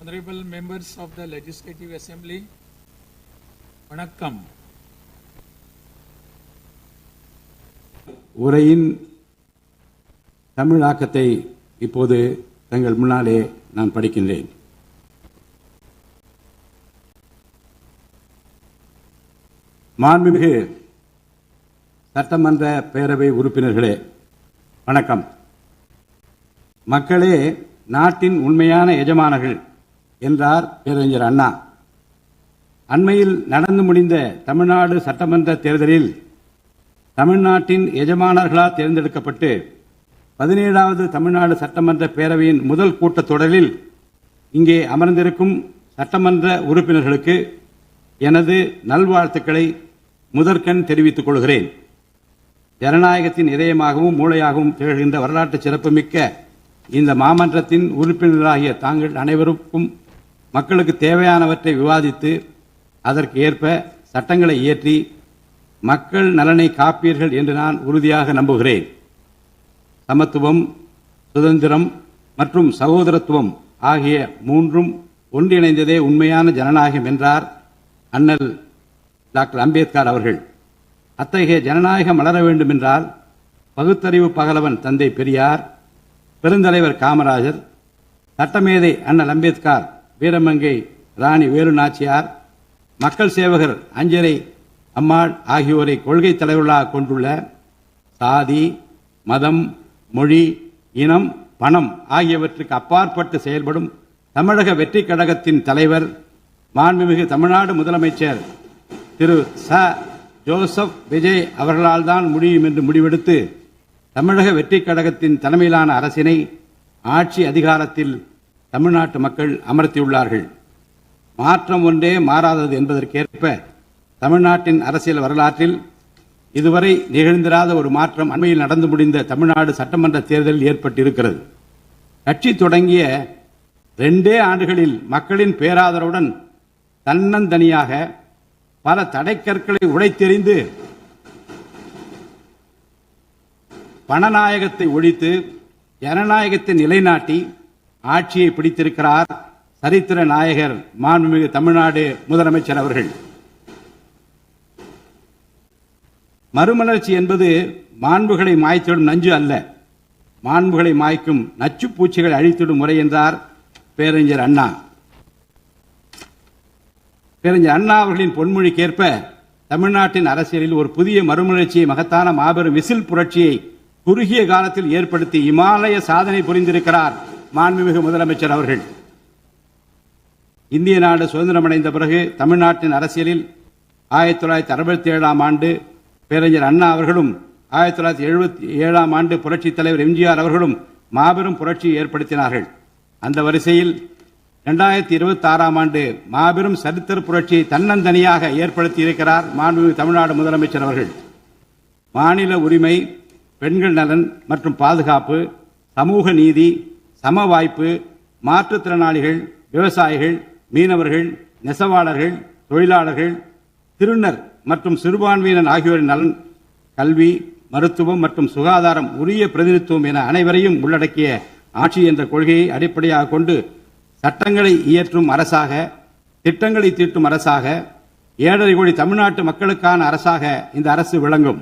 Honorable members of the Legislative Assembly, வணக்கம். உரையின் தமிழாக்கத்தை இப்போது தங்கள் முன்னாலே நான் படிக்கின்றேன். மாண்புமிகு சட்டமன்ற பேரவை உறுப்பினர்களே, வணக்கம். மக்களே நாட்டின் உண்மையான எஜமானர்கள் என்றார் பேரறிஞர் அண்ணா. அண்மையில் நடந்து முடிந்த தமிழ்நாடு சட்டமன்ற தேர்தலில் தமிழ்நாட்டின் எஜமானர்களால் தேர்ந்தெடுக்கப்பட்டு 17வது தமிழ்நாடு சட்டமன்ற பேரவையின் முதல் கூட்டத்தொடரில் இங்கே அமர்ந்திருக்கும் சட்டமன்ற உறுப்பினர்களுக்கு எனது நல்வாழ்த்துக்களை முதற்கண் தெரிவித்துக் கொள்கிறேன். ஜனநாயகத்தின் இதயமாகவும் மூளையாகவும் திகழ்கின்ற வரலாற்று சிறப்புமிக்க இந்த மாமன்றத்தின் உறுப்பினர்களாகிய தாங்கள் அனைவருக்கும் மக்களுக்கு தேவையானவற்றை விவாதித்து அதற்கு ஏற்ப சட்டங்களை இயற்றி மக்கள் நலனை காப்பீர்கள் என்று நான் உறுதியாக நம்புகிறேன். சமத்துவம், சுதந்திரம் மற்றும் சகோதரத்துவம் ஆகிய மூன்றும் ஒன்றிணைந்ததே உண்மையான ஜனநாயகம் என்றார் அண்ணல் டாக்டர் அம்பேத்கர் அவர்கள். அத்தகைய ஜனநாயகம் மலர வேண்டுமென்றால் பகுத்தறிவு பகலவன் தந்தை பெரியார், பெருந்தலைவர் காமராஜர், சட்டமேதை அண்ணல் அம்பேத்கர், வீரமங்கை ராணி வேலு நாச்சியார், மக்கள் சேவகர் அஞ்சரை அம்மாள் ஆகியோரை கொள்கை தலைவர்களாக கொண்டுள்ள சாதி, மதம், மொழி, இனம், பணம் ஆகியவற்றுக்கு அப்பாற்பட்டு செயல்படும் தமிழக வெற்றி கழகத்தின் தலைவர் மாண்புமிகு தமிழ்நாடு முதலமைச்சர் திரு ச. ஜோசப் விஜய் அவர்களால் தான் முடியும் என்று முடிவெடுத்து தமிழக வெற்றி கழகத்தின் தலைமையிலான அரசினை ஆட்சி அதிகாரத்தில் தமிழ்நாட்டு மக்கள் அமர்த்தியுள்ளார்கள். மாற்றம் ஒன்றே மாறாதது என்பதற்கேற்ப தமிழ்நாட்டின் அரசியல் வரலாற்றில் இதுவரை நிகழ்ந்திராத ஒரு மாற்றம் அண்மையில் நடந்து முடிந்த தமிழ்நாடு சட்டமன்ற தேர்தலில் ஏற்பட்டிருக்கிறது. கட்சி தொடங்கிய 2 ஆண்டுகளில் மக்களின் பேராதரவுடன் தன்னந்தனியாக பல தடைக்கற்களை உடைத்தெறிந்து பணநாயகத்தை ஒழித்து ஜனநாயகத்தை நிலைநாட்டி ஆட்சியை பிடித்திருக்கிறார் சரித்திர நாயகர் மாண்புமிகு தமிழ்நாடு முதலமைச்சர் அவர்கள். மறுமலர்ச்சி என்பது மாண்புகளை மாய்த்திடும் நஞ்சு அல்ல, மாண்புகளை மாய்க்கும் நச்சு பூச்சிகளை அழித்திடும் முறை என்றார் பேரறிஞர் அண்ணா. பேரறிஞர் அண்ணா அவர்களின் பொன்மொழிக்கேற்ப தமிழ்நாட்டின் அரசியலில் ஒரு புதிய மறுமலர்ச்சியை, மகத்தான மாபெரும் விசில் புரட்சியை குறுகிய காலத்தில் ஏற்படுத்தி இமாலய சாதனை புரிந்திருக்கிறார் மாண்புமிகு முதலமைச்சர் அவர்கள். இந்திய நாடு சுதந்திரமடைந்த பிறகு தமிழ்நாட்டின் அரசியலில் 1967ஆம் ஆண்டு பேரறிஞர் அண்ணா அவர்களும் 1977ஆம் ஆண்டு புரட்சித் தலைவர் எம்ஜிஆர் அவர்களும் மாபெரும் புரட்சியை ஏற்படுத்தினார்கள். அந்த வரிசையில் 2026ஆம் ஆண்டு மாபெரும் சரித்திர புரட்சியை தன்னந்தனியாக ஏற்படுத்தி இருக்கிறார் மாண்புமிகு தமிழ்நாடு முதலமைச்சர் அவர்கள். மாநில உரிமை, பெண்கள் நலன் மற்றும் பாதுகாப்பு, சமூக நீதி, சம வாய்ப்பு, மாற்றுத்திறனாளிகள், விவசாயிகள், மீனவர்கள், நெசவாளர்கள், தொழிலாளர்கள், திருநர் மற்றும் சிறுபான்மையினர் ஆகியோரின் நலன், கல்வி, மருத்துவம் மற்றும் சுகாதாரம், உரிய பிரதிநிதித்துவம் என அனைவரையும் உள்ளடக்கிய ஆட்சி என்ற கொள்கையை அடிப்படையாக கொண்டு சட்டங்களை இயற்றும் அரசாக, திட்டங்களை தீட்டும் அரசாக, 7.5 கோடி தமிழ்நாட்டு மக்களுக்கான அரசாக இந்த அரசு விளங்கும்.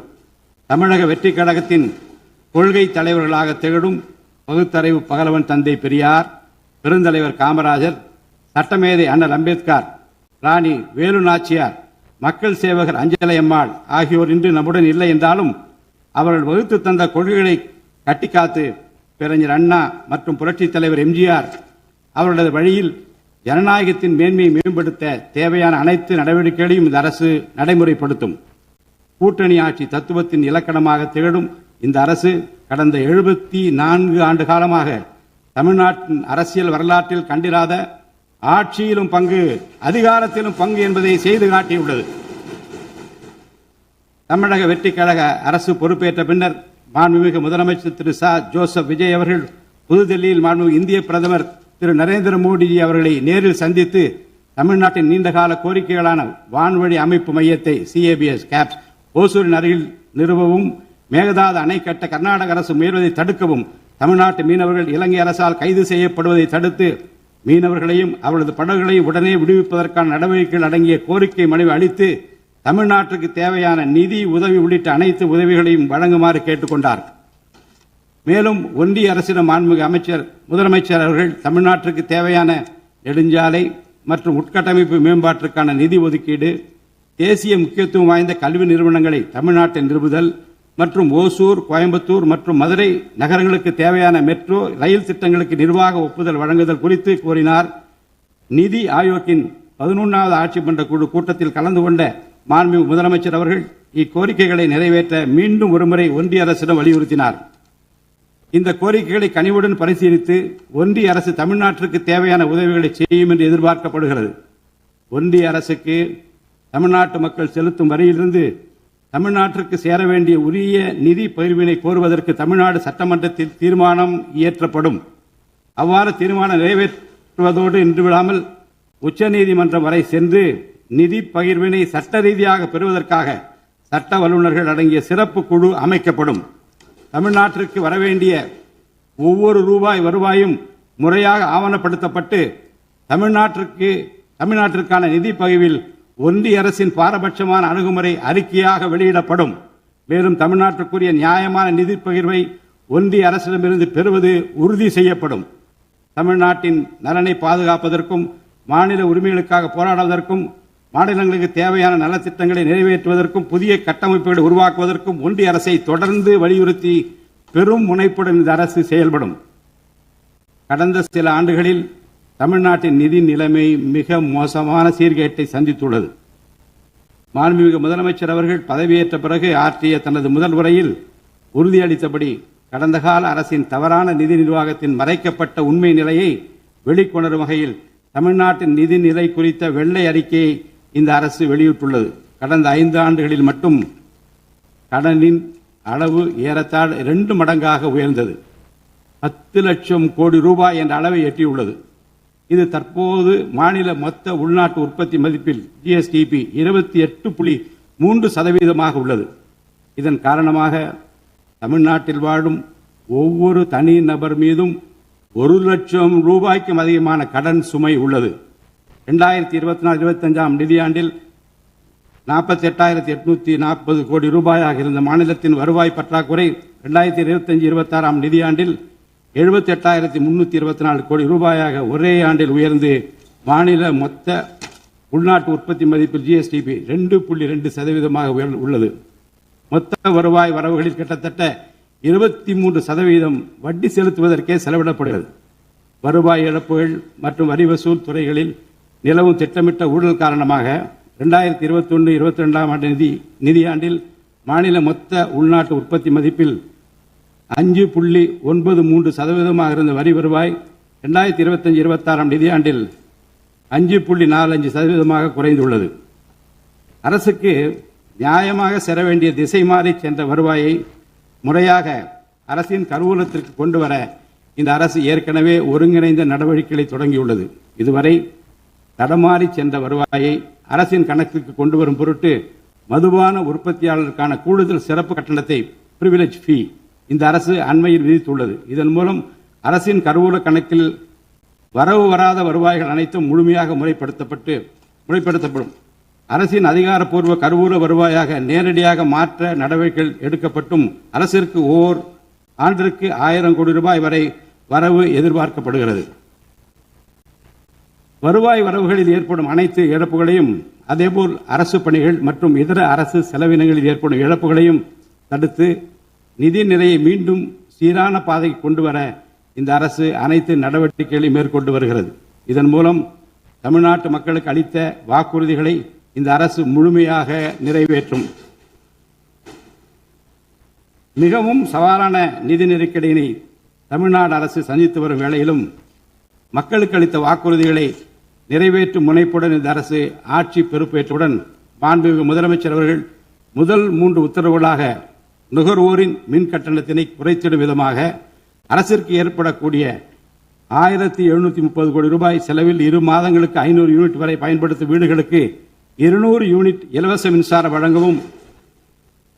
தமிழக வெற்றி கழகத்தின் கொள்கை தலைவர்களாக திகழும் பகுத்தறிவு பகலவன் தந்தை பெரியார், பெருந்தலைவர் காமராஜர், சட்டமேதை அண்ணல் அம்பேத்கர், ராணி வேலு நாச்சியார், மக்கள் சேவகர் அஞ்சலை அம்மாள் ஆகியோர் இன்று நம்முடன் இல்லை என்றாலும் அவர்கள் வகுத்து தந்த கொள்கைகளை கட்டிக்காத்து பேரறிஞர் அண்ணா மற்றும் புரட்சித் தலைவர் எம்ஜிஆர் அவர்களது வழியில் ஜனநாயகத்தின் மேன்மையை மேம்படுத்த தேவையான அனைத்து நடவடிக்கைகளையும் இந்த அரசு நடைமுறைப்படுத்தும். கூட்டணி ஆட்சி தத்துவத்தின் இலக்கணமாக திகழும் இந்த அரசு கடந்த 74 ஆண்டு காலமாக தமிழ்நாட்டின் அரசியல் வரலாற்றில் கண்டிராத ஆட்சியிலும் பங்கு, அதிகாரத்திலும் பங்கு என்பதை செய்து காட்டியுள்ளது. தமிழக வெற்றி கழக அரசு பொறுப்பேற்ற பின்னர் மாண்புமிகு முதலமைச்சர் திரு ச. ஜோசப் விஜய் அவர்கள் புதுதில்லியில் மாண்புமிகு இந்திய பிரதமர் திரு நரேந்திர மோடிஜி அவர்களை நேரில் சந்தித்து தமிழ்நாட்டின் நீண்டகால கோரிக்கைகளான வான்வழி அமைப்பு மையத்தை CABS கேப்ஸ் ஓசூரின் அருகில் நிறுவவும், மேகதாது அணை கட்ட கர்நாடக அரசு முயல்வதை தடுக்கவும், தமிழ்நாட்டு மீனவர்கள் இலங்கை அரசால் கைது செய்யப்படுவதை தடுத்து மீனவர்களையும் அவரது படகுகளையும் உடனே விடுவிப்பதற்கான நடவடிக்கைகள் அடங்கிய கோரிக்கை மனுவை அளித்து தமிழ்நாட்டுக்கு தேவையான நிதி உதவி உள்ளிட்ட அனைத்து உதவிகளையும் வழங்குமாறு கேட்டுக்கொண்டார். மேலும் ஒன்றிய அரசிடம் மாண்புமிகு முதலமைச்சர் அவர்கள் தமிழ்நாட்டிற்கு தேவையான நெடுஞ்சாலை மற்றும் உட்கட்டமைப்பு மேம்பாட்டிற்கான நிதி ஒதுக்கீடு, தேசிய முக்கியத்துவம் வாய்ந்த கல்வி நிறுவனங்களை தமிழ்நாட்டில் நிறுவுதல் மற்றும் ஓசூர், கோயம்புத்தூர் மற்றும் மதுரை நகரங்களுக்கு தேவையான மெட்ரோ ரயில் திட்டங்களுக்கு நிர்வாக ஒப்புதல் வழங்குதல் குறித்து கோரினார். நிதி ஆயோக்கின் 11வது ஆட்சி மன்ற குழு கூட்டத்தில் கலந்து கொண்ட மாண்புமிகு முதலமைச்சர் அவர்கள் இக்கோரிக்கைகளை நிறைவேற்ற மீண்டும் ஒருமுறை ஒன்றிய அரசிடம் வலியுறுத்தினார். இந்த கோரிக்கைகளை கனிவுடன் பரிசீலித்து ஒன்றிய அரசு தமிழ்நாட்டிற்கு தேவையான உதவிகளை செய்யும் என்று எதிர்பார்க்கப்படுகிறது. ஒன்றிய அரசுக்கு தமிழ்நாட்டு மக்கள் செலுத்தும் வரியிலிருந்து தமிழ்நாட்டிற்கு சேர வேண்டிய உரிய நிதி பகிர்வினை கோருவதற்கு தமிழ்நாடு சட்டமன்றத்தில் தீர்மானம் இயற்றப்படும். அவ்வாறு தீர்மானம் நிறைவேற்றுவதோடு நின்றுவிடாமல் உச்சநீதிமன்றம் வரை சென்று நிதி பகிர்வினை சட்ட ரீதியாக பெறுவதற்காக சட்ட வல்லுநர்கள் அடங்கிய சிறப்பு குழு அமைக்கப்படும். தமிழ்நாட்டிற்கு வரவேண்டிய ஒவ்வொரு ரூபாய் வருவாயும் முறையாக ஆவணப்படுத்தப்பட்டு தமிழ்நாட்டிற்கான நிதி பகிர்வில் ஒன்றிய அரசின் பாரபட்சமான அணுகுமுறை அறிக்கையாக வெளியிடப்படும். மேலும் தமிழ்நாட்டிற்குரிய நியாயமான நிதி பகிர்வை ஒன்றிய அரசிடமிருந்து பெறுவது உறுதி செய்யப்படும். தமிழ்நாட்டின் நலனை பாதுகாப்பதற்கும் மாநில உரிமைகளுக்காக போராடுவதற்கும் மாநிலங்களுக்கு தேவையான நலத்திட்டங்களை நிறைவேற்றுவதற்கும் புதிய கட்டமைப்புகளை உருவாக்குவதற்கும் ஒன்றிய அரசை தொடர்ந்து வலியுறுத்தி பெரும் முனைப்புடன் இந்த அரசு செயல்படும். கடந்த சில ஆண்டுகளில் தமிழ்நாட்டின் நிதி நிலைமை மிக மோசமான சீர்கேட்டை சந்தித்துள்ளது. மாண்புமிகு முதலமைச்சர் அவர்கள் பதவியேற்ற பிறகு ஆற்றிய தனது முதல் உரையில் உறுதியளித்தபடி கடந்த கால அரசின் தவறான நிதி நிர்வாகத்தின் மறைக்கப்பட்ட உண்மை நிலையை வெளிக்கொணரும் வகையில் தமிழ்நாட்டின் நிதி நிலை குறித்த வெள்ளை அறிக்கையை இந்த அரசு வெளியிட்டுள்ளது. கடந்த 5 ஆண்டுகளில் மட்டும் கடனின் அளவு ஏறத்தாழ 2 மடங்காக உயர்ந்தது. 10 லட்சம் கோடி ரூபாய் என்ற அளவை எட்டியுள்ளது. இது தற்போது மாநில மொத்த உள்நாட்டு உற்பத்தி மதிப்பில் ஜிஎஸ்டிபி 28.3% உள்ளது. இதன் காரணமாக தமிழ்நாட்டில் வாழும் ஒவ்வொரு தனி நபர் மீதும் 1 லட்சம் ரூபாய்க்கும் அதிகமான கடன் சுமை உள்ளது. 2024-25 நிதியாண்டில் 48,840 கோடி ரூபாயாக இருந்த மாநிலத்தின் வருவாய் பற்றாக்குறை 2025-26 நிதியாண்டில் 78,324 கோடி ரூபாயாக ஒரே ஆண்டில் உயர்ந்து மாநில மொத்த உள்நாட்டு உற்பத்தி மதிப்பில் ஜிஎஸ்டிபி 2.2% உள்ளது. மொத்த வருவாய் வரவுகளில் கிட்டத்தட்ட 23% வட்டி செலுத்துவதற்கே செலவிடப்படுகிறது. வருவாய் இழப்புகள் மற்றும் வரி வசூல் துறைகளில் நிலவும் திட்டமிட்ட ஊழல் காரணமாக 2021-22 நிதியாண்டில் மாநில மொத்த உள்நாட்டு உற்பத்தி மதிப்பில் 5.93% இருந்த வரி வருவாய் 2025-26 நிதியாண்டில் 5.45% குறைந்துள்ளது. அரசுக்கு நியாயமாக சேர வேண்டிய திசை மாறி சென்ற வருவாயை முறையாக அரசின் கருவூலத்திற்கு கொண்டு வர இந்த அரசு ஏற்கனவே ஒருங்கிணைந்த நடவடிக்கைகளை தொடங்கியுள்ளது. இதுவரை தடமாறி சென்ற வருவாயை அரசின் கணக்கிற்கு கொண்டு வரும் பொருட்டு மதுபான உற்பத்தியாளருக்கான கூடுதல் சிறப்பு கட்டணத்தை பிரிவிலேஜ் ஃபீ இந்த அரசு அண்மையில் விதித்துள்ளது. இதன் மூலம் அரசின் கருவூல கணக்கில் வரவு வராத வருவாய்கள் அனைத்தும் முழுமையாக முறைப்படுத்தப்படும். அரசின் அதிகாரப்பூர்வ கருவூல வருவாயாக நேரடியாக மாற்ற நடவடிக்கைகள் எடுக்கப்பட்டும் அரசிற்கு ஓர் ஆண்டிற்கு 1000 கோடி ரூபாய் வரை வரவு எதிர்பார்க்கப்படுகிறது. வருவாய் வரவுகளில் ஏற்படும் அனைத்து இழப்புகளையும் அதேபோல் அரசு பணிகள் மற்றும் இதர அரசு செலவினங்களில் ஏற்படும் இழப்புகளையும் தடுத்து நிதி நிலையை மீண்டும் சீரான பாதைக்கு கொண்டு வர இந்த அரசு அனைத்து நடவடிக்கைகளையும் மேற்கொண்டு வருகிறது. இதன் மூலம் தமிழ்நாட்டு மக்களுக்கு அளித்த வாக்குறுதிகளை இந்த அரசு முழுமையாக நிறைவேற்றும். மிகவும் சவாலான நிதி நெருக்கடியினை தமிழ்நாடு அரசு சந்தித்து வரும் வேளையிலும் மக்களுக்கு அளித்த வாக்குறுதிகளை நிறைவேற்றும் முனைப்புடன் இந்த அரசு ஆட்சி பொறுப்பேற்றவுடன் மாண்புமிகு முதலமைச்சர் அவர்கள் முதல் 3 உத்தரவுகளாக நுகர்வோரின் மின் கட்டணத்தினை குறைத்திடும் விதமாக அரசிற்கு ஏற்படக்கூடிய 1730 கோடி ரூபாய் செலவில் 2 மாதங்களுக்கு 500 யூனிட் வரை பயன்படுத்தும் வீடுகளுக்கு 200 யூனிட் இலவச மின்சாரம் வழங்கவும்,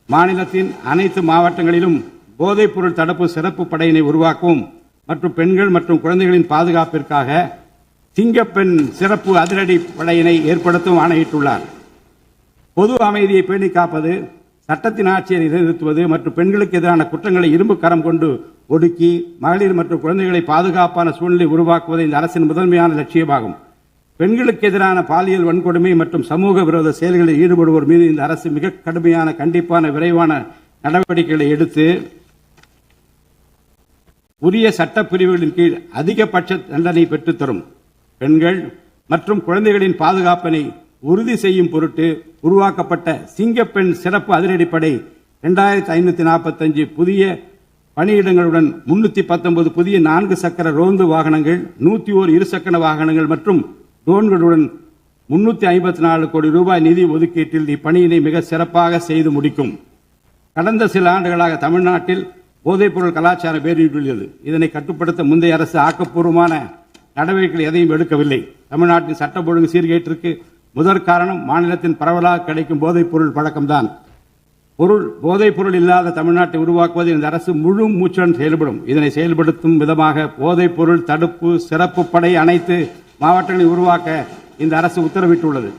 மாநிலத்தின் அனைத்து மாவட்டங்களிலும் போதைப்பொருள் தடுப்பு சிறப்பு படையினை உருவாக்கவும் மற்றும் பெண்கள் மற்றும் குழந்தைகளின் பாதுகாப்பிற்காக சிங்கப்பெண் சிறப்பு அதிரடி படையினை ஏற்படுத்தவும் ஆணையிட்டுள்ளார். பொது அமைதியை பேணி காப்பது, சட்டத்தின் ஆட்சியை நிலைநிறுத்துவது மற்றும் பெண்களுக்கு எதிரான குற்றங்களை இரும்பு கரம் கொண்டு ஒடுக்கி மகளிர் மற்றும் குழந்தைகளை பாதுகாப்பான சூழ்நிலை உருவாக்குவது இந்த அரசின் முதன்மையான லட்சியமாகும். பெண்களுக்கு எதிரான பாலியல் வன்கொடுமை மற்றும் சமூக விரோத செயல்களில் ஈடுபடுவோர் மீது இந்த அரசு மிக கடுமையான, கண்டிப்பான, விரைவான நடவடிக்கைகளை எடுத்து உரிய சட்ட பிரிவுகளின் கீழ் அதிகபட்ச தண்டனை பெற்றுத்தரும். பெண்கள் மற்றும் குழந்தைகளின் பாதுகாப்பினை உறுதி செய்யும் பொருட்டு உருவாக்கப்பட்ட சிங்கப்பெண் சிறப்பு அதிரடிப்படை 2545 புதிய பணியிடங்களுடன் 319 புதிய 4 சக்கர ரோந்து வாகனங்கள், 101 இருசக்கர வாகனங்கள் மற்றும் ட்ரோன்களுடன் 354 கோடி ரூபாய் நிதி ஒதுக்கீட்டில் இப்பணியினை மிக சிறப்பாக செய்து முடிக்கும். கடந்த சில ஆண்டுகளாக தமிழ்நாட்டில் போதைப்பொருள் கலாச்சாரம் வேரூன்றியுள்ளது. இதனை கட்டுப்படுத்த முந்தைய அரசு ஆக்கப்பூர்வமான நடவடிக்கைகள் எதையும் எடுக்கவில்லை. தமிழ்நாட்டின் சட்டம் ஒழுங்கு சீர்கேட்டிற்கு முதற் காரணம் மாநிலத்தின் பரவலாக கிடைக்கும் போதைப்பொருள் பழக்கம்தான். போதைப்பொருள் இல்லாத தமிழ்நாட்டை உருவாக்குவதில் இந்த அரசு முழு மூச்சுடன் செயல்படும். இதனை செயல்படுத்தும் விதமாக போதைப்பொருள் தடுப்பு சிறப்பு படை அனைத்து மாவட்டங்களில் உருவாக்க இந்த அரசு உத்தரவிட்டுள்ளது.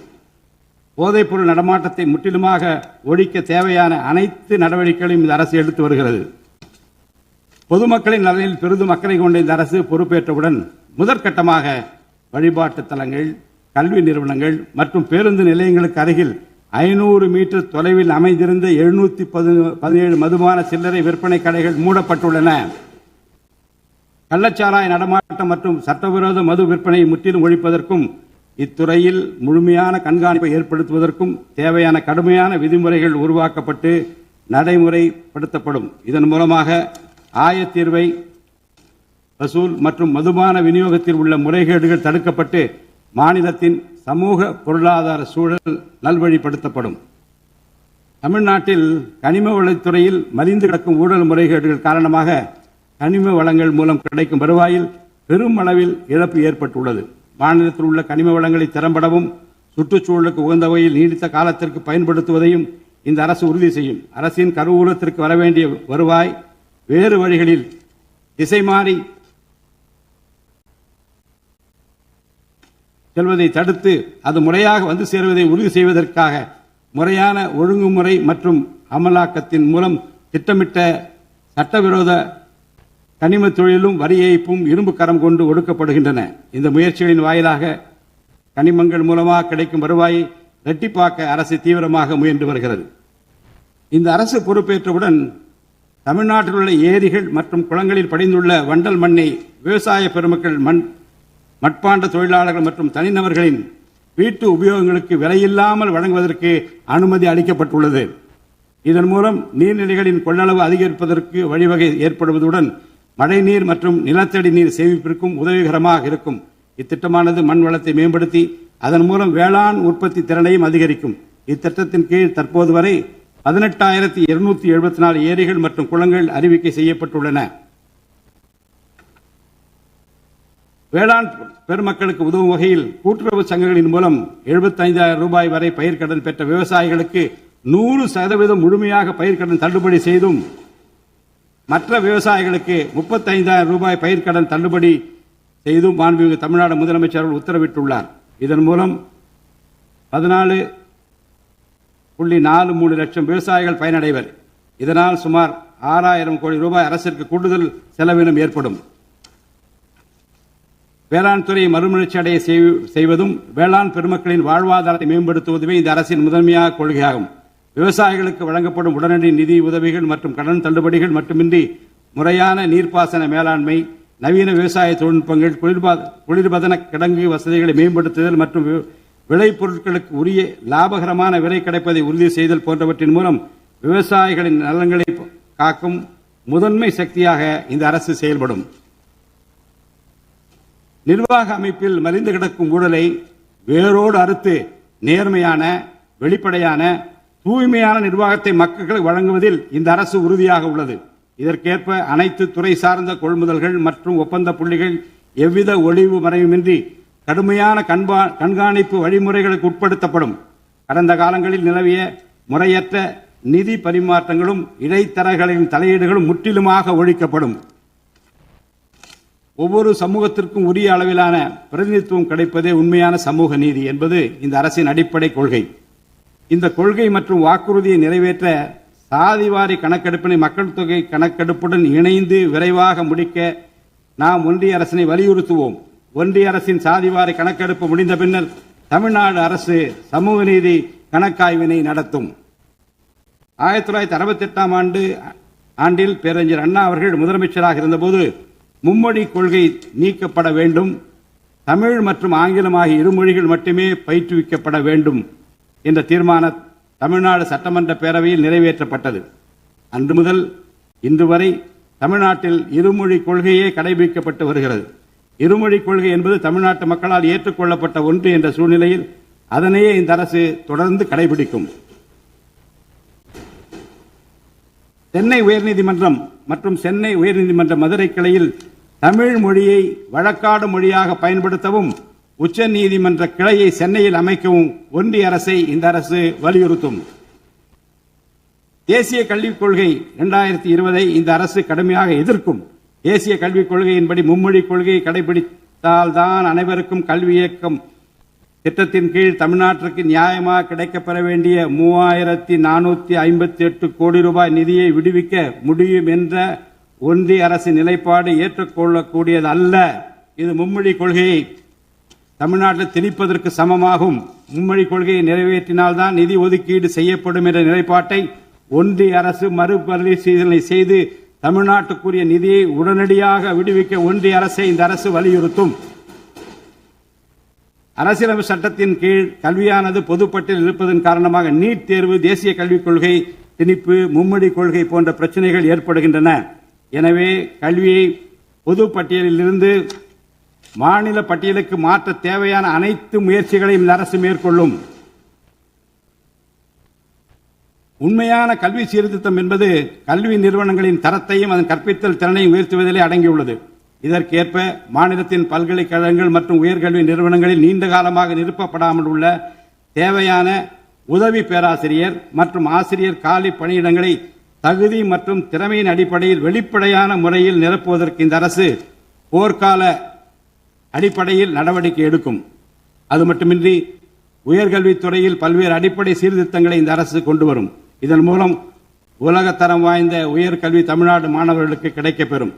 போதைப்பொருள் நடமாட்டத்தை முற்றிலுமாக ஒழிக்க தேவையான அனைத்து நடவடிக்கைகளையும் இந்த அரசு எடுத்து வருகிறது. பொதுமக்களின் நலனில் பெரிதும் அக்கறை கொண்ட இந்த அரசு பொறுப்பேற்றவுடன் முதற்கட்டமாக வழிபாட்டு தலங்கள், கல்வி நிறுவனங்கள் மற்றும் பேருந்து நிலையங்களுக்கு அருகில் 500 மீட்டர் தொலைவில் அமைந்திருந்த 717 மதுபான சில்லறை விற்பனை கடைகள் மூடப்பட்டுள்ளன. கள்ளச்சாராய நடமாட்டம் மற்றும் சட்டவிரோத மது விற்பனையை முற்றிலும் ஒழிப்பதற்கும் இத்துறையில் முழுமையான கண்காணிப்பை ஏற்படுத்துவதற்கும் தேவையான கடுமையான விதிமுறைகள் உருவாக்கப்பட்டு நடைமுறைப்படுத்தப்படும். இதன் மூலமாக ஆயத்தீர்வை வசூல் மற்றும் மதுபான விநியோகத்தில் உள்ள முறைகேடுகள் தடுக்கப்பட்டு மாநிலத்தின் சமூக பொருளாதார சூழல் நல்வழிப்படுத்தப்படும். தமிழ்நாட்டில் கனிம வளத்துறையில் மலிந்து கிடக்கும் ஊழல் முறைகேடுகள் காரணமாக கனிம வளங்கள் மூலம் கிடைக்கும் வருவாயில் பெரும் அளவில் இழப்பு ஏற்பட்டுள்ளது. மாநிலத்தில் உள்ள கனிம வளங்களை திறம்படவும் சுற்றுச்சூழலுக்கு உகந்த வகையில் நீடித்த காலத்திற்கு பயன்படுத்துவதையும் இந்த அரசு உறுதி செய்யும். அரசின் கருவூலத்திற்கு வரவேண்டிய வருவாய் வேறு வழிகளில் திசை மாறி செல்வதை தடுத்து அது முறையாக வந்து சேருவதை உறுதி செய்வதற்காக முறையான ஒழுங்குமுறை மற்றும் அமலாக்கத்தின் மூலம் திட்டமிட்ட சட்டவிரோத கனிம தொழிலும் வரி ஏய்ப்பும் இரும்பு கரம் கொண்டு ஒடுக்கப்படுகின்றன. இந்த முயற்சிகளின் வாயிலாக கனிமங்கள் மூலமாக கிடைக்கும் வருவாயை இரட்டிப்பாக்க அரசு தீவிரமாக முயன்று வருகிறது. இந்த அரசு பொறுப்பேற்றவுடன் தமிழ்நாட்டில் உள்ள ஏரிகள் மற்றும் குளங்களில் படிந்துள்ள வண்டல் மண்ணை விவசாய பெருமக்கள், மட்பாண்ட தொழிலாளர்கள் மற்றும் தனிநபர்களின் வீட்டு உபயோகங்களுக்கு விலையில்லாமல் வழங்குவதற்கு அனுமதி அளிக்கப்பட்டுள்ளது. இதன் மூலம் நீர்நிலைகளின் கொள்ளளவு அதிகரிப்பதற்கு வழிவகை ஏற்படுவதுடன் மழைநீர் மற்றும் நிலத்தடி நீர் சேமிப்பிற்கும் உதவிகரமாக இருக்கும். இத்திட்டமானது மண் வளத்தை மேம்படுத்தி அதன் மூலம் வேளாண் உற்பத்தி திறனையும் அதிகரிக்கும். இத்திட்டத்தின் கீழ் தற்போது வரை 18,274 ஏரிகள் மற்றும் குளங்கள் அறிவிக்கை செய்யப்பட்டுள்ளன. வேளாண் பெருமக்களுக்கு உதவும் வகையில் கூட்டுறவு சங்கங்களின் மூலம் 75,000 ரூபாய் வரை பயிர்க்கடன் பெற்ற விவசாயிகளுக்கு 100% முழுமையாக பயிர்க்கடன் தள்ளுபடி செய்தும் மற்ற விவசாயிகளுக்கு 35,000 ரூபாய் பயிர்க்கடன் தள்ளுபடி செய்தும் மாண்புமிகு தமிழ்நாடு முதலமைச்சர் உத்தரவிட்டுள்ளார். இதன் மூலம் 14.43 லட்சம் விவசாயிகள் பயனடைவர். இதனால் சுமார் 6,000 கோடி ரூபாய் அரசிற்கு கூடுதல் செலவினம் ஏற்படும். வேளாண் துறையை மறுமலர்ச்சி அடைய செய்வதும் வேளாண் பெருமக்களின் வாழ்வாதாரத்தை மேம்படுத்துவதுமே இந்த அரசின் முதன்மையாக கொள்கையாகும். விவசாயிகளுக்கு வழங்கப்படும் உடனடி நிதி உதவிகள் மற்றும் கடன் தள்ளுபடிகள் மட்டுமின்றி முறையான நீர்ப்பாசன மேலாண்மை, நவீன விவசாய தொழில்நுட்பங்கள், குளிர்பதன கிடங்கு வசதிகளை மேம்படுத்துதல் மற்றும் விளைபொருட்களுக்கு உரிய லாபகரமான விலை கிடைப்பதை உறுதி செய்தல் போன்றவற்றின் மூலம் விவசாயிகளின் நலன்களை காக்கும் முதன்மை சக்தியாக இந்த அரசு செயல்படும். நிர்வாக அமைப்பில் மலிந்து கிடக்கும் ஊழலை வேரோடு அறுத்து நேர்மையான, வெளிப்படையான, தூய்மையான நிர்வாகத்தை மக்களுக்கு வழங்குவதில் இந்த அரசு உறுதியாக உள்ளது. இதற்கேற்ப அனைத்து துறை சார்ந்த கொள்முதல்கள் மற்றும் ஒப்பந்த புள்ளிகள் எவ்வித ஒளிவு மறைவுமின்றி கடுமையான கண்காணிப்பு வழிமுறைகளுக்கு உட்படுத்தப்படும். கடந்த காலங்களில் நிலவிய முறையற்ற நிதி பரிமாற்றங்களும் இடைத்தரகர்களின் தலையீடுகளும் முற்றிலுமாக ஒழிக்கப்படும். ஒவ்வொரு சமூகத்திற்கும் உரிய அளவிலான பிரதிநிதித்துவம் கிடைப்பதே உண்மையான சமூக நீதி என்பது இந்த அரசின் அடிப்படை கொள்கை. இந்த கொள்கை மற்றும் வாக்குறுதியை நிறைவேற்ற சாதிவாரி கணக்கெடுப்பினை மக்கள் தொகை கணக்கெடுப்புடன் இணைந்து விரைவாக முடிக்க நாம் ஒன்றிய அரசினை வலியுறுத்துவோம். ஒன்றிய அரசின் சாதிவாரி கணக்கெடுப்பு முடிந்த பின்னர் தமிழ்நாடு அரசு சமூக நீதி கணக்காய்வினை நடத்தும். 1968 ஆண்டில் பேரறிஞர் அண்ணா அவர்கள் முதலமைச்சராக இருந்தபோது மும்மொழி கொள்கை நீக்கப்பட வேண்டும், தமிழ் மற்றும் ஆங்கிலம் ஆகிய இருமொழிகள் மட்டுமே பயிற்றுவிக்கப்பட வேண்டும் என்ற தீர்மானம் தமிழ்நாடு சட்டமன்ற பேரவையில் நிறைவேற்றப்பட்டது. அன்று முதல் இன்று வரை தமிழ்நாட்டில் இருமொழி கொள்கையே கடைபிடிக்கப்பட்டு வருகிறது. இருமொழி கொள்கை என்பது தமிழ்நாட்டு மக்களால் ஏற்றுக்கொள்ளப்பட்ட ஒன்று என்ற சூழ்நிலையில் அதனையே இந்த அரசு தொடர்ந்து கடைபிடிக்கும். சென்னை உயர்நீதிமன்றம் மற்றும் சென்னை உயர்நீதிமன்ற மதுரை கிளையில் தமிழ் மொழியை வழக்காடு மொழியாக பயன்படுத்தவும் உச்ச நீதிமன்ற கிளையை சென்னையில் அமைக்கவும் ஒன்றிய அரசை இந்த அரசு வலியுறுத்தும். தேசிய கல்விக் கொள்கை 2020 இந்த அரசு கடுமையாக எதிர்க்கும். தேசிய கல்விக் கொள்கையின்படி மும்மொழி கொள்கையை கடைபிடித்தால்தான் அனைவருக்கும் கல்வி இயக்கம் திட்டத்தின் கீழ் தமிழ்நாட்டிற்கு நியாயமாக கிடைக்கப்பெற வேண்டிய 3458 கோடி ரூபாய் நிதியை விடுவிக்க முடியும் என்ற ஒன்றிய அரசின் நிலைப்பாடு ஏற்றுக்கொள்ளக்கூடியது அல்ல. இது மும்மொழி கொள்கையை தமிழ்நாட்டில் திணிப்பதற்கு சமமாகும். மும்மொழி கொள்கையை நிறைவேற்றினால்தான் நிதி ஒதுக்கீடு செய்யப்படும் என்ற நிலைப்பாட்டை ஒன்றிய அரசு மறுபரிசீலனை செய்து தமிழ்நாட்டுக்குரிய நிதியை உடனடியாக விடுவிக்க ஒன்றிய அரசை இந்த அரசு வலியுறுத்தும். அரசியலமைப்பு சட்டத்தின் கீழ் கல்வியானது பொதுப்பட்டியலில் இருப்பதன் காரணமாக நீட் தேர்வு, தேசிய கல்விக் கொள்கை திணிப்பு, மும்மொழி கொள்கை போன்ற பிரச்சனைகள் ஏற்படுகின்றன. எனவே கல்வியை பொது பட்டியலில் இருந்து மாநில பட்டியலுக்கு மாற்ற தேவையான அனைத்து முயற்சிகளையும் இந்த அரசு மேற்கொள்ளும். உண்மையான கல்வி சீர்திருத்தம் என்பது கல்வி நிறுவனங்களின் தரத்தையும் அதன் கற்பித்தல் திறனையும் உயர்த்துவதிலே அடங்கியுள்ளது. இதற்கேற்ப மாநிலத்தின் பல்கலைக்கழகங்கள் மற்றும் உயர்கல்வி நிறுவனங்களில் நீண்ட காலமாக நிரப்பப்படாமல் உள்ள தேவையான உதவி பேராசிரியர் மற்றும் ஆசிரியர் காலி பணியிடங்களை தகுதி மற்றும் திறமையின் அடிப்படையில் வெளிப்படையான முறையில் நிரப்புவதற்கு இந்த அரசு போர்க்கால அடிப்படையில் நடவடிக்கை எடுக்கும். அது மட்டுமின்றி உயர்கல்வித்துறையில் பல்வேறு அடிப்படை சீர்திருத்தங்களை இந்த அரசு கொண்டு வரும். இதன் மூலம் உலகத்தரம் வாய்ந்த உயர்கல்வி தமிழ்நாடு மாணவர்களுக்கு கிடைக்கப்பெறும்.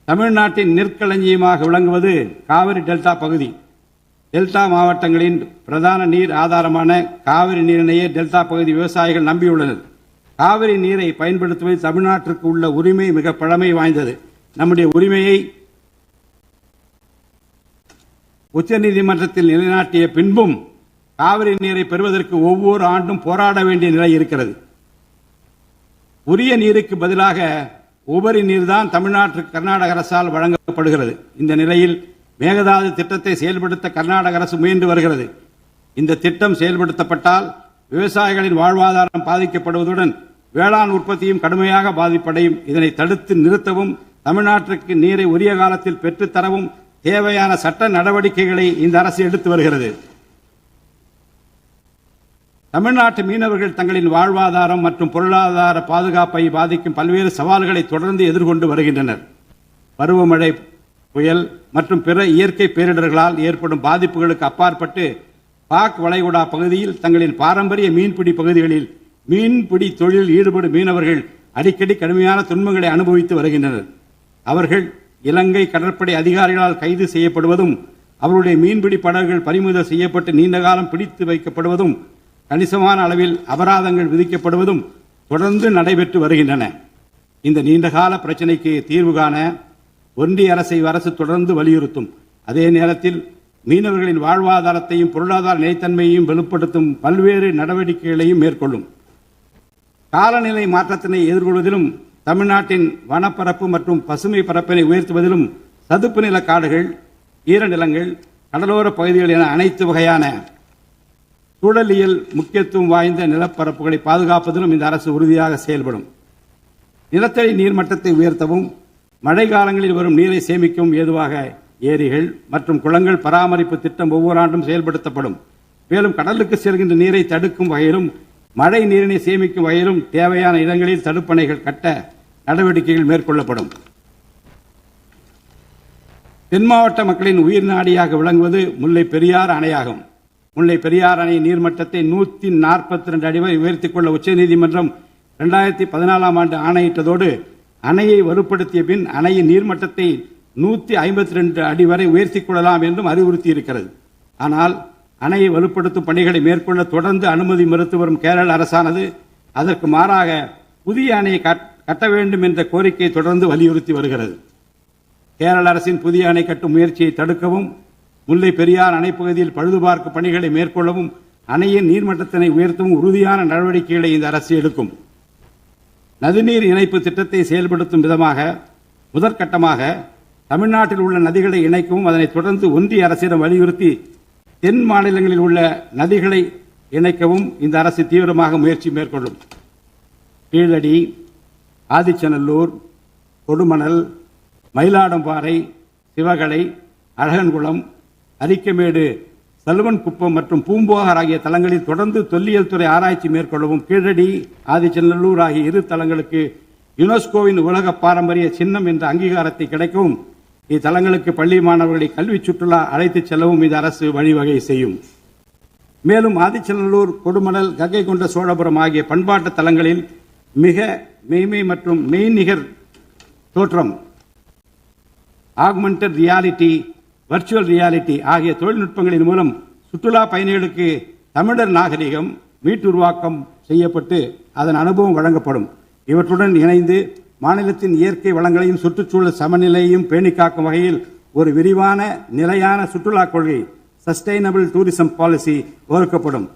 தமிழ்நாட்டின் நெற்களஞ்சியமாக விளங்குவது காவிரி டெல்டா பகுதி. டெல்டா மாவட்டங்களின் பிரதான நீர் ஆதாரமான காவிரி நீரினையே டெல்டா பகுதி விவசாயிகள் நம்பியுள்ளனர். காவிரி நீரை பயன்படுத்துவதில் தமிழ்நாட்டிற்கு உள்ள உரிமை மிக பழமை வாய்ந்தது. நம்முடைய உரிமையை உச்சநீதிமன்றத்தில் நிலைநாட்டிய பின்பும் காவிரி நீரை பெறுவதற்கு ஒவ்வொரு ஆண்டும் போராட வேண்டிய நிலை இருக்கிறது. உரிய நீருக்கு பதிலாக உபரி நீர்தான் தமிழ்நாட்டிற்கு கர்நாடக அரசால் வழங்கப்படுகிறது. இந்த நிலையில் மேகதாது திட்டத்தை செயல்படுத்த கர்நாடக அரசு முயன்று வருகிறது. இந்த திட்டம் செயல்படுத்தப்பட்டால் விவசாயிகளின் வாழ்வாதாரம் பாதிக்கப்படுவதுடன் வேளாண் உற்பத்தியும் கடுமையாக பாதிப்படையும். இதனை தடுத்து நிறுத்தவும் தமிழ்நாட்டிற்கு நீரை உரிய காலத்தில் பெற்றுத்தரவும் தேவையான சட்ட நடவடிக்கைகளை இந்த அரசு எடுத்து வருகிறது. தமிழ்நாட்டு மீனவர்கள் தங்களின் வாழ்வாதாரம் மற்றும் பொருளாதார பாதுகாப்பை பாதிக்கும் பல்வேறு சவால்களை தொடர்ந்து எதிர்கொண்டு வருகின்றனர். பருவமழை, புயல் மற்றும் பிற இயற்கை பேரிடர்களால் ஏற்படும் பாதிப்புகளுக்கு அப்பாற்பட்டு பாக் வளைகுடா பகுதியில் தங்களின் பாரம்பரிய மீன்பிடி பகுதிகளில் மீன்பிடி தொழிலில் ஈடுபடும் மீனவர்கள் அடிக்கடி கடுமையான துன்பங்களை அனுபவித்து வருகின்றனர். அவர்கள் இலங்கை கடற்படை அதிகாரிகளால் கைது செய்யப்படுவதும் அவருடைய மீன்பிடி படகுகள் பறிமுதல் செய்யப்பட்டு நீண்ட காலம் பிடித்து வைக்கப்படுவதும் கணிசமான அளவில் அபராதங்கள் விதிக்கப்படுவதும் தொடர்ந்து நடைபெற்று வருகின்றன. இந்த நீண்டகால பிரச்சினைக்கு தீர்வு காண ஒன்றிய அரசு தொடர்ந்து வலியுறுத்தும். அதே நேரத்தில் மீனவர்களின் வாழ்வாதாரத்தையும் பொருளாதார நிலைத்தன்மையையும் வலுப்படுத்தும் பல்வேறு நடவடிக்கைகளையும் மேற்கொள்ளும். காலநிலை மாற்றத்தினை எதிர்கொள்வதிலும் தமிழ்நாட்டின் வனப்பரப்பு மற்றும் பசுமை பரப்பினை உயர்த்துவதிலும் சதுப்பு நில காடுகள், ஈரநிலங்கள், கடலோர பகுதிகள் என அனைத்து வகையான சூழலியல் முக்கியத்துவம் வாய்ந்த நிலப்பரப்புகளை பாதுகாப்பதிலும் இந்த அரசு உறுதியாக செயல்படும். நிலத்தடி நீர்மட்டத்தை உயர்த்தவும் மழை காலங்களில் வரும் நீரை சேமிக்கவும் ஏதுவாக ஏரிகள் மற்றும் குளங்கள் பராமரிப்பு திட்டம் ஒவ்வொரு ஆண்டும் செயல்படுத்தப்படும். மேலும் கடலுக்கு செல்கின்ற நீரை தடுக்கும் வகையிலும் மழை நீரினை சேமிக்கும் வகையிலும் தேவையான இடங்களில் தடுப்பணைகள் கட்ட நடவடிக்கைகள் மேற்கொள்ளப்படும். தென் மாவட்ட மக்களின் உயிர் நாடியாக விளங்குவது முல்லை பெரியாறு அணையாகும். முல்லை பெரியாறு அணை நீர்மட்டத்தை 142 அடி வரை உயர்த்திக் கொள்ள உச்சநீதிமன்றம் 2014ஆம் ஆண்டு ஆணையிட்டதோடு அணையை வலுப்படுத்திய பின் அணையின் நீர்மட்டத்தை 152 அடி வரை உயர்த்திக் கொள்ளலாம் என்றும் அறிவுறுத்தியிருக்கிறது. ஆனால் அணையை வலுப்படுத்தும் பணிகளை மேற்கொள்ள தொடர்ந்து அனுமதி மறுத்து வரும் கேரள அரசானது அதற்கு மாறாக புதிய அணையை கட்ட வேண்டும் என்ற கோரிக்கையை தொடர்ந்து வலியுறுத்தி வருகிறது. கேரள அரசின் புதிய அணை கட்டும் முயற்சியை தடுக்கவும், முல்லை பெரியார் அணைப்பகுதியில் பழுதுபார்க்கும் பணிகளை மேற்கொள்ளவும், அணையின் நீர்மட்டத்தினை உயர்த்தவும் உறுதியான நடவடிக்கைகளை இந்த அரசு எடுக்கும். நதிநீர் இணைப்பு திட்டத்தை செயல்படுத்தும் விதமாக முதற்கட்டமாக தமிழ்நாட்டில் உள்ள நதிகளை இணைக்கவும், அதனைத் தொடர்ந்து ஒன்றிய அரசிடம் வலியுறுத்தி தென் மாநிலங்களில் உள்ள நதிகளை இணைக்கவும் இந்த அரசு தீவிரமாக முயற்சி மேற்கொள்ளும். கீழடி, ஆதிச்சநல்லூர், கொடுமணல், மயிலாடும்பாறை, சிவகலை, அழகன்குளம், அரிக்கமேடு, சல்வன்குப்பம் மற்றும் பூம்புகார் ஆகிய தலங்களில் தொடர்ந்து தொல்லியல் துறை ஆராய்ச்சி மேற்கொள்ளவும், கீழடி, ஆதிச்சநல்லூர் ஆகிய இரு தலங்களுக்கு யுனெஸ்கோவின் உலக பாரம்பரிய சின்னம் என்ற அங்கீகாரத்தை கிடைக்கவும், இத்தலங்களுக்கு பள்ளி மாணவர்களை கல்வி சுற்றுலா அழைத்துச் செல்லவும் இந்த அரசு வழிவகை செய்யும். மேலும் ஆதிச்சநல்லூர், கொடுமணல், கங்கை கொண்ட சோழபுரம் ஆகிய பண்பாட்டு தலங்களில் மிக மெய்மை மற்றும் மெய்நிகர் தோற்றம், ஆக்மெண்டட் ரியாலிட்டி, வர்ச்சுவல் ரியாலிட்டி ஆகிய தொழில்நுட்பங்களின் மூலம் சுற்றுலா பயணிகளுக்கு தமிழர் நாகரிகம் மீட்டுருவாக்கம் செய்யப்பட்டு அதன் அனுபவம் வழங்கப்படும். இவற்றுடன் இணைந்து மாநிலத்தின் இயற்கை வளங்களையும் சுற்றுச்சூழல் சமநிலையையும் பேணி காக்கும் வகையில் ஒரு விரிவான நிலையான சுற்றுலா கொள்கை, சஸ்டைனபிள் டூரிசம் பாலிசி வகுக்கப்படும்.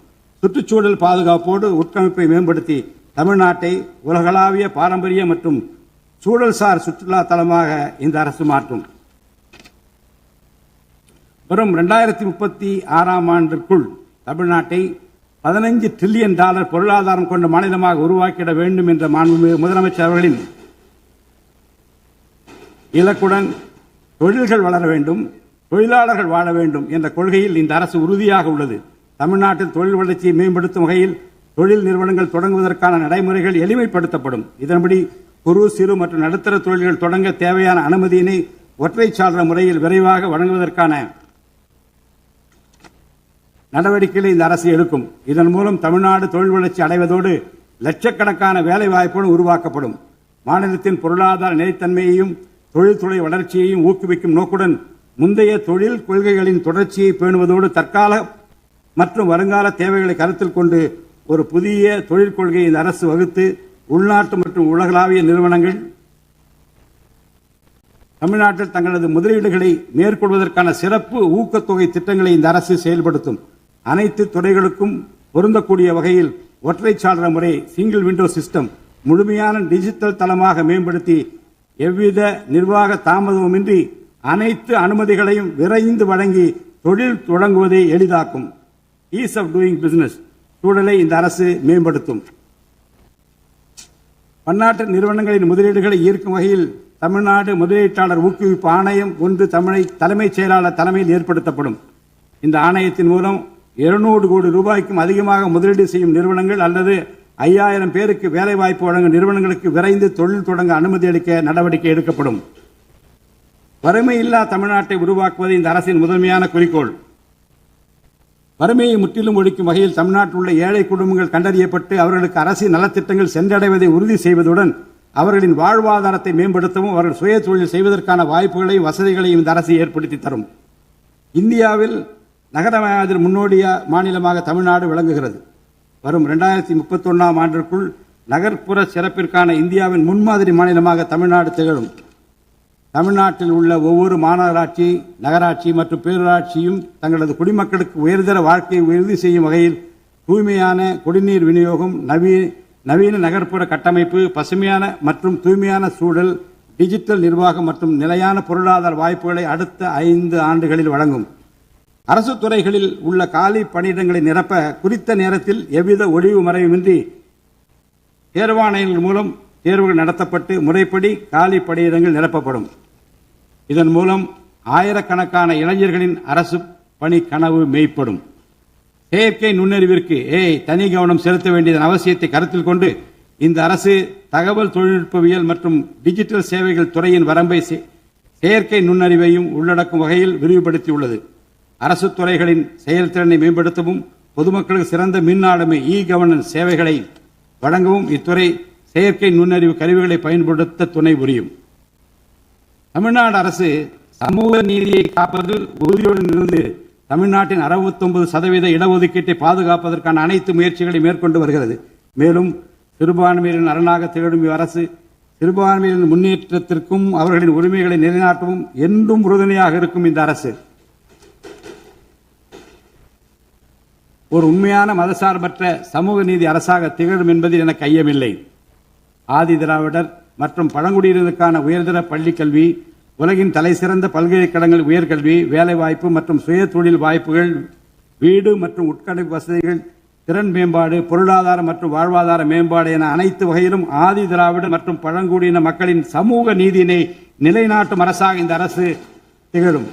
சுற்றுச்சூழல் பாதுகாப்போடு உட்கமைப்பை மேம்படுத்தி தமிழ்நாட்டை உலகளாவிய பாரம்பரிய மற்றும் சூழல்சார் சுற்றுலா தலமாக இந்த அரசு மாற்றும். வரும் 2036ஆம் ஆண்டிற்குள் தமிழ்நாட்டை $15 டிரில்லியன் பொருளாதாரம் கொண்ட மாநிலமாக உருவாக்கிட வேண்டும் என்ற மாண்புமிகு முதலமைச்சர் அவர்களின் இலக்குடன் தொழில்கள் வளர வேண்டும், தொழிலாளர்கள் வாழ வேண்டும் என்ற கொள்கையில் இந்த அரசு உறுதியாக உள்ளது. தமிழ்நாட்டில் தொழில் வளர்ச்சியை மேம்படுத்தும் வகையில் தொழில் நிறுவனங்கள் தொடங்குவதற்கான நடைமுறைகள் எளிமைப்படுத்தப்படும். இதன்படி குறு, சிறு மற்றும் நடுத்தர தொழில்கள் தொடங்க தேவையான அனுமதியினை ஒற்றைச்சாளர முறையில் விரைவாக வழங்குவதற்கான நடவடிக்கைகளை இந்த அரசு எடுக்கும். இதன் மூலம் தமிழ்நாடு தொழில் வளர்ச்சி அடைவதோடு லட்சக்கணக்கான வேலை வாய்ப்புகள் உருவாக்கப்படும். மாநிலத்தின் பொருளாதார நிலைத்தன்மையையும் தொழில்துறை வளர்ச்சியையும் ஊக்குவிக்கும் நோக்குடன் முந்தைய தொழில் கொள்கைகளின் தொடர்ச்சியை பேணுவதோடு தற்கால மற்றும் வருங்கால தேவைகளை கருத்தில் கொண்டு ஒரு புதிய தொழில் கொள்கையை இந்த அரசு வகுத்து உள்நாட்டு மற்றும் உலகளாவிய நிறுவனங்கள் தமிழ்நாட்டில் தங்களது முதலீடுகளை மேற்கொள்வதற்கான சிறப்பு ஊக்கத்தொகை திட்டங்களை இந்த அரசு செயல்படுத்தும். அனைத்து துறைகளுக்கும் பொருந்தக்கூடிய வகையில் ஒற்றைச்சாளர முறை, சிங்கிள் விண்டோ சிஸ்டம் முழுமையான டிஜிட்டல் தளமாக மேம்படுத்தி எவ்வித நிர்வாக தாமதமுமின்றி அனைத்து அனுமதிகளையும் விரைந்து வழங்கி தொழில் தொடங்குவதை எளிதாக்கும். ஈஸ் ஆஃப் டூயிங் பிசினஸ் சூழலை இந்த அரசு மேம்படுத்தும். பன்னாட்டு நிறுவனங்களின் முதலீடுகளை ஈர்க்கும் வகையில் தமிழ்நாடு முதலீட்டாளர் ஊக்குவிப்பு ஆணையம் ஒன்று தலைமைச் செயலாளர் தலைமையில் ஏற்படுத்தப்படும். இந்த ஆணையத்தின் மூலம் 200 கோடி ரூபாய்க்கும் அதிகமாக முதலீடு செய்யும் நிறுவனங்கள் அல்லது 5000 பேருக்கு வேலைவாய்ப்பு வழங்கும் நிறுவனங்களுக்கு விரைந்து தொழில் தொடங்க அனுமதி அளிக்க நடவடிக்கை எடுக்கப்படும். வறுமையில்லா தமிழ்நாட்டை உருவாக்குவது இந்த அரசின் முதன்மையான குறிக்கோள். வறுமையை முற்றிலும் ஒழிக்கும் வகையில் தமிழ்நாட்டில் உள்ள ஏழை குடும்பங்கள் கண்டறியப்பட்டு அவர்களுக்கு அரசின் நலத்திட்டங்கள் சென்றடைவதை உறுதி செய்வதுடன் அவர்களின் வாழ்வாதாரத்தை மேம்படுத்தவும் அவர்கள் சுய தொழில் செய்வதற்கான வாய்ப்புகளையும் வசதிகளையும் இந்த அரசு ஏற்படுத்தி தரும். இந்தியாவில் நகரமயமாதல் முன்னோடிய மாநிலமாக தமிழ்நாடு விளங்குகிறது. வரும் 2031ஆம் ஆண்டிற்குள் நகர்ப்புற சிறப்பிற்கான இந்தியாவின் முன்மாதிரி மாநிலமாக தமிழ்நாடு திகழும். தமிழ்நாட்டில் உள்ள ஒவ்வொரு மாநகராட்சி, நகராட்சி மற்றும் பேரூராட்சியும் தங்களது குடிமக்களுக்கு உயர்தர வாழ்க்கையை உறுதி செய்யும் வகையில் தூய்மையான குடிநீர் விநியோகம், நவீன நகர்ப்புற கட்டமைப்பு, பசுமையான மற்றும் தூய்மையான சூழல், டிஜிட்டல் நிர்வாகம் மற்றும் நிலையான பொருளாதார வாய்ப்புகளை அடுத்த 5 ஆண்டுகளில் வழங்கும். அரசு துறைகளில் உள்ள காலி பணியிடங்களை நிரப்ப குறித்த நேரத்தில் எவ்வித ஒளிவு மறைவுமின்றி தேர்வாணையங்கள் மூலம் தேர்வுகள் நடத்தப்பட்டு முறைப்படி காலி பணியிடங்கள் நிரப்பப்படும். இதன் மூலம் ஆயிரக்கணக்கான இளைஞர்களின் அரசு பணி கனவு மெய்ப்படும். செயற்கை நுண்ணறிவிற்கு தனி கவனம் செலுத்த வேண்டியதன் அவசியத்தை கருத்தில் கொண்டு இந்த அரசு தகவல் தொழில்நுட்பவியல் மற்றும் டிஜிட்டல் சேவைகள் துறையின் வரம்பை செயற்கை நுண்ணறிவையும் உள்ளடக்கும் வகையில் விரிவுபடுத்தியுள்ளது. அரசு துறைகளின் செயல்திறனை மேம்படுத்தவும் பொதுமக்களுக்கு சிறந்த மின் ஆளுமை கவர்னன்ஸ் சேவைகளை வழங்கவும் இத்துறை செயற்கை நுண்ணறிவு கருவிகளை பயன்படுத்த துணை புரியும். தமிழ்நாடு அரசு சமூக நீதியை காப்பதில் உறுதியுடன் இருந்து தமிழ்நாட்டின் 69% இடஒதுக்கீட்டை பாதுகாப்பதற்கான அனைத்து முயற்சிகளை மேற்கொண்டு வருகிறது. மேலும் சிறுபான்மையினரின் அரணாக திகழும் அரசு சிறுபான்மையினரின் முன்னேற்றத்திற்கும் அவர்களின் உரிமைகளை நிலைநாட்டவும் என்றும் உறுதுணையாக இருக்கும். இந்த அரசு ஒரு உண்மையான மதசார்பற்ற சமூக நீதி அரசாக திகழும் என்பதில் எனக்கு ஐயமில்லை. ஆதி திராவிடர் மற்றும் பழங்குடியினருக்கான உயர்தர பள்ளிக்கல்வி, உலகின் தலைசிறந்த பல்கலைக்கழகங்கள் உயர்கல்வி, வேலைவாய்ப்பு மற்றும் சுய தொழில் வாய்ப்புகள், வீடு மற்றும் உட்கட்டமைப்பு வசதிகள், திறன் மேம்பாடு, பொருளாதார மற்றும் வாழ்வாதார மேம்பாடு என அனைத்து வகையிலும் ஆதி திராவிடர் மற்றும் பழங்குடியின மக்களின் சமூக நீதியினை நிலைநாட்டும் அரசாக இந்த அரசு திகழும்.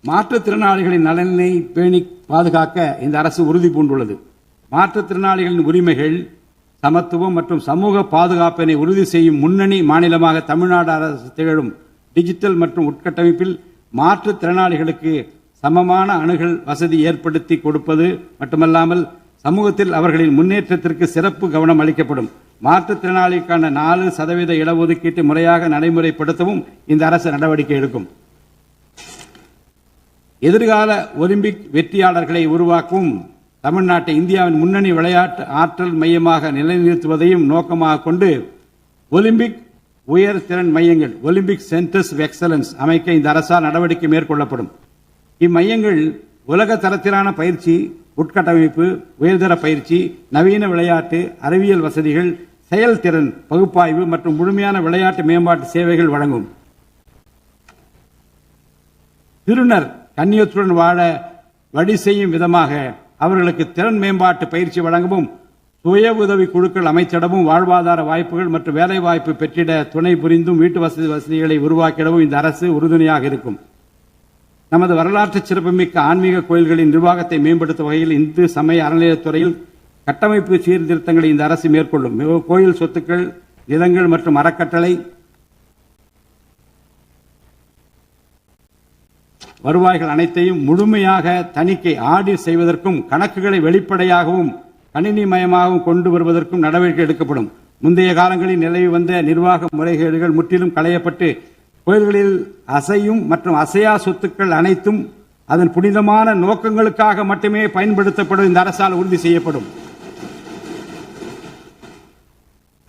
மாற்றுத்திறனாளிகளின் நலனை பேணி பாதுகாக்க இந்த அரசு உறுதி பூண்டுள்ளது. மாற்றுத்திறனாளிகளின் உரிமைகள், சமத்துவம் மற்றும் சமூக பாதுகாப்பினை உறுதி செய்யும் முன்னணி மாநிலமாக தமிழ்நாடு அரசு திகழும். டிஜிட்டல் மற்றும் உட்கட்டமைப்பில் மாற்றுத்திறனாளிகளுக்கு சமமான அணுகல் வசதி ஏற்படுத்தி கொடுப்பது மட்டுமல்லாமல் சமூகத்தில் அவர்களின் முன்னேற்றத்திற்கு சிறப்பு கவனம் அளிக்கப்படும். மாற்றுத்திறனாளிக்கான 4% இடஒதுக்கீட்டை முறையாக நடைமுறைப்படுத்தவும் இந்த அரசு நடவடிக்கை எடுக்கும். எதிர்கால ஒலிம்பிக் வெற்றியாளர்களை உருவாக்கவும் தமிழ்நாட்டை இந்தியாவின் முன்னணி விளையாட்டு ஆற்றல் மையமாக நிலைநிறுத்துவதையும் நோக்கமாக கொண்டு ஒலிம்பிக் உயர் திறன் மையங்கள் ஒலிம்பிக் சென்டர்ஸ் ஆஃப் எக்ஸலன்ஸ் அமைக்க இந்த அரசால் நடவடிக்கை மேற்கொள்ளப்படும். இம்மையங்கள் உலக தரத்திலான பயிற்சி, உட்கட்டமைப்பு, உயர்தர பயிற்சி, நவீன விளையாட்டு, அறிவியல் வசதிகள், செயல்திறன் பகுப்பாய்வு மற்றும் முழுமையான விளையாட்டு மேம்பாட்டு சேவைகள் வழங்கும். திருநர் கண்ணியத்துடன் வாழ வழி செய்யும் விதமாக அவர்களுக்கு திறன் மேம்பாட்டு பயிற்சி வழங்கவும், சுய உதவி குழுக்கள் அமைத்திடவும், வாழ்வாதார வாய்ப்புகள் மற்றும் வேலைவாய்ப்பு பெற்றிட துணை புரிந்தும் வீட்டு வசதிகளை உருவாக்கிடவும் இந்த அரசு உறுதுணையாக இருக்கும். நமது வரலாற்று சிறப்புமிக்க ஆன்மீக கோயில்களின் நிர்வாகத்தை மேம்படுத்தும் வகையில் இந்து சமய அறநிலையத்துறையில் கட்டமைப்பு சீர்திருத்தங்களை இந்த அரசு மேற்கொள்ளும். கோயில் சொத்துக்கள், நிலங்கள் மற்றும் அறக்கட்டளை வருவாய்கள் அனைத்தையும் முழுமையாக தணிக்கை ஆடிட் செய்வதற்கும் கணக்குகளை வெளிப்படையாகவும் கணினிமயமாகவும் கொண்டு வருவதற்கும் நடவடிக்கை எடுக்கப்படும். முந்தைய காலங்களில் நிலவி வந்த நிர்வாக முறைகேடுகள் முற்றிலும் களையப்பட்டு கோயில்களில் அசையும் மற்றும் அசையா சொத்துக்கள் அனைத்தும் அதன் புனிதமான நோக்கங்களுக்காக மட்டுமே பயன்படுத்தப்படும் இந்த அரசால் உறுதி செய்யப்படும்.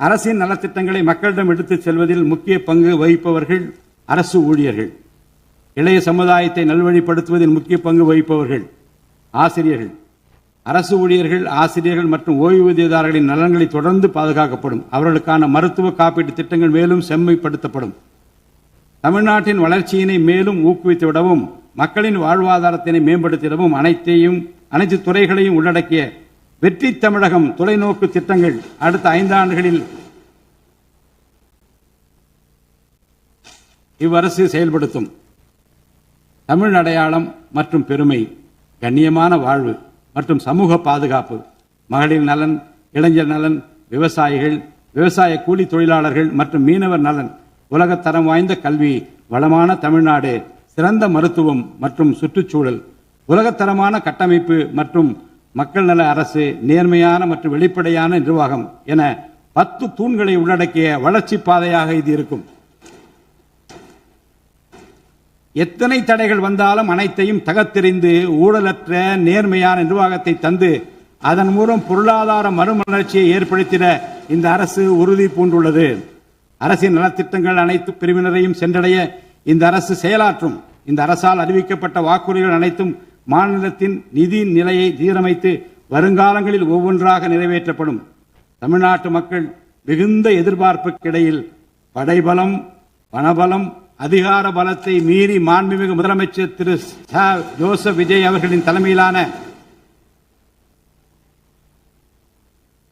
அரசின் நலத்திட்டங்களை மக்களிடம் எடுத்துச் செல்வதில் முக்கிய பங்கு வகிப்பவர்கள் அரசு ஊழியர்கள். இளைய சமுதாயத்தை நல்வழிப்படுத்துவதில் முக்கிய பங்கு வகிப்பவர்கள் ஆசிரியர்கள். அரசு ஊழியர்கள், ஆசிரியர்கள் மற்றும் ஓய்வூதியதாரர்களின் நலன்களை தொடர்ந்து பாதுகாக்கப்படும். அவர்களுக்கான மருத்துவ காப்பீட்டு திட்டங்கள் மேலும் செம்மைப்படுத்தப்படும். தமிழ்நாட்டின் வளர்ச்சியினை மேலும் ஊக்குவித்துவிடவும், மக்களின் வாழ்வாதாரத்தினை மேம்படுத்திடவும் அனைத்து துறைகளையும் உள்ளடக்கிய வெற்றி தமிழகம் தொலைநோக்கு திட்டங்கள் அடுத்த 5 ஆண்டுகளில் இவ்வரசு செயல்படுத்தும். தமிழ் அடையாளம் மற்றும் பெருமை, கண்ணியமான வாழ்வு மற்றும் சமூக பாதுகாப்பு, மகளிர் நலன், இளைஞர் நலன், விவசாயிகள், விவசாய கூலி தொழிலாளர்கள் மற்றும் மீனவர் நலன், உலகத்தரம் வாய்ந்த கல்வி, வளமான தமிழ்நாடு, சிறந்த மருத்துவம் மற்றும் சுற்றுச்சூழல், உலகத்தரமான கட்டமைப்பு மற்றும் மக்கள் நல அரசு, நேர்மையான மற்றும் வெளிப்படையான நிர்வாகம் என 10 தூண்களை உள்ளடக்கிய வளர்ச்சி பாதையாக இது இருக்கும். எத்தனை தடைகள் வந்தாலும் அனைத்தையும் தகர்த்தெறிந்து ஊழலற்ற நேர்மையான நிர்வாகத்தை தந்து அதன் மூலம் பொருளாதார மறுமலர்ச்சியை ஏற்படுத்திட இந்த அரசு உறுதி பூண்டுள்ளது. அரசின் நலத்திட்டங்கள் அனைத்து பிரிவினரையும் சென்றடைய இந்த அரசு செயலாற்றும். இந்த அரசால் அறிவிக்கப்பட்ட வாக்குறுதிகள் அனைத்தும் மாநிலத்தின் நிதி நிலையை சீரமைத்து வருங்காலங்களில் ஒவ்வொன்றாக நிறைவேற்றப்படும். தமிழ்நாட்டு மக்கள் மிகுந்த எதிர்பார்ப்புக்கிடையில் படைபலம், பணபலம், அதிகார பலத்தை மீறி மாண்புமிகு முதலமைச்சர் திரு ஜோசப் விஜய் அவர்களின் தலைமையிலான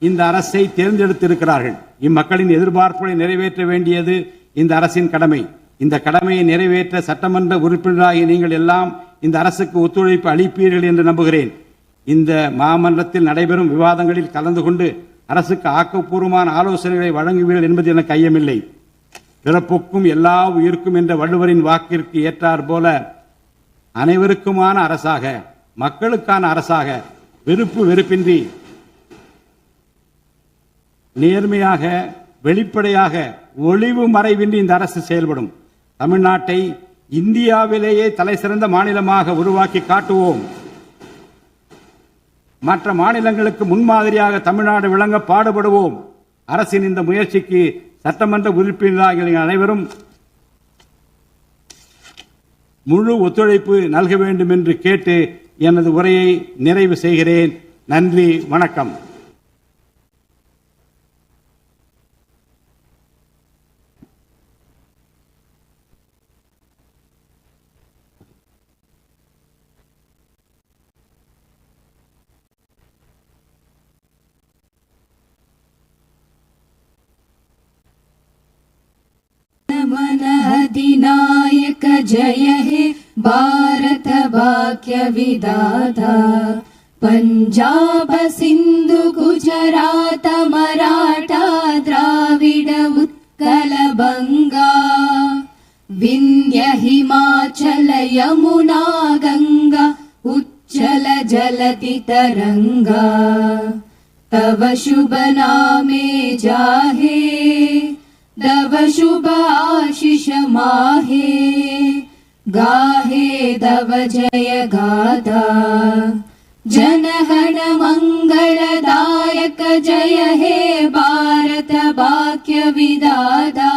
இந்த அரசை தேர்ந்தெடுத்திருக்கிறார்கள். இம்மக்களின் எதிர்பார்ப்புகளை நிறைவேற்ற வேண்டியது இந்த அரசின் கடமை. இந்த கடமையை நிறைவேற்ற சட்டமன்ற உறுப்பினராகிய நீங்கள் எல்லாம் இந்த அரசுக்கு ஒத்துழைப்பு அளிப்பீர்கள் என்று நம்புகிறேன். இந்த மாமன்றத்தில் நடைபெறும் விவாதங்களில் கலந்து கொண்டு அரசுக்கு ஆக்கப்பூர்வமான ஆலோசனைகளை வழங்குவீர்கள் என்பது எனக்கு ஐயமில்லை. பிறப்புக்கும் எல்லா உயிருக்கும் என்ற வள்ளுவரின் வாக்கிற்கு ஏற்றார் போல அனைவருக்குமான அரசாக, மக்களுக்கான அரசாக, வெறுப்பு வெறுப்பின்றி நேர்மையாக, வெளிப்படையாக, ஒளிவு மறைவின்றி இந்த அரசு செயல்படும். தமிழ்நாட்டை இந்தியாவிலேயே தலைசிறந்த மாநிலமாக உருவாக்கி காட்டுவோம். மற்ற மாநிலங்களுக்கு முன்மாதிரியாக தமிழ்நாடு விளங்க பாடுபடுவோம். அரசின் இந்த முயற்சிக்கு சட்டமன்ற உறுப்பினர்கள் அனைவரும் முழு ஒத்துழைப்பு நல்க வேண்டும் என்று கேட்டு எனது உரையை நிறைவு செய்கிறேன். நன்றி, வணக்கம். मन अधिनायक जय हे भारत वाक्य विधाता पंजाब सिंधु गुजरात मराठा द्राविड उत्कल बंगा विंध्य हिमाचल यमुना गंगा उच्चल जलति तरंगा तव शुभ नामे जाहे तव शुभ आशीष माहे गाहे तव जय गाथा जनगण मंगलदायक जय हे भारत वाक्य विधाता।